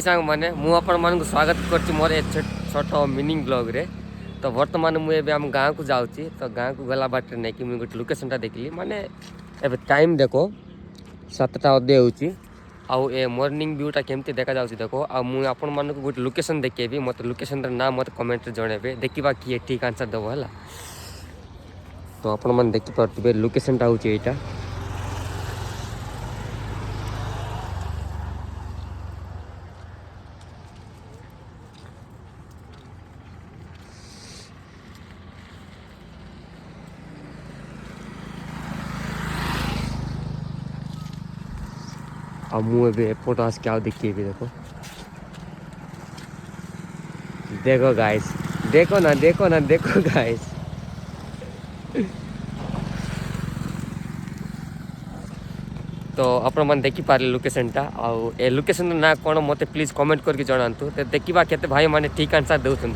सांग मैंने मुझे स्वागत कर मोर छोट मिनिंग ब्लॉग रे। तो बर्तमान मुझे आम गाँव को जाऊँगी। तो गाँव को गला बाट नहीं कि मुझे गोटे लोकेशन देखली माने ए टाइम देखो 7टा अधे हो मॉर्निंग व्यूटा केमती देखा जाऊँगी देखो आ मुझे आपण मानक गोटे लोकेशन देखेबी मत लोकेशन ना मत कमेंट जनइबे देखा किए ठीक आंसर देव है। तो आपण मैंने देखिपे लोकेशनटा हूँ यहाँ और मुझे एपट आज क्या देखिए भी देखो देखो गाइस देखो ना देखो गाइस। तो आपण मैंने देखिपारे लोकेशनटा आ लोकेशन ना कौन मत प्लीज कमेंट करके जनातु। तो देखा केते भाई मैंने ठीक आंसर दौरान।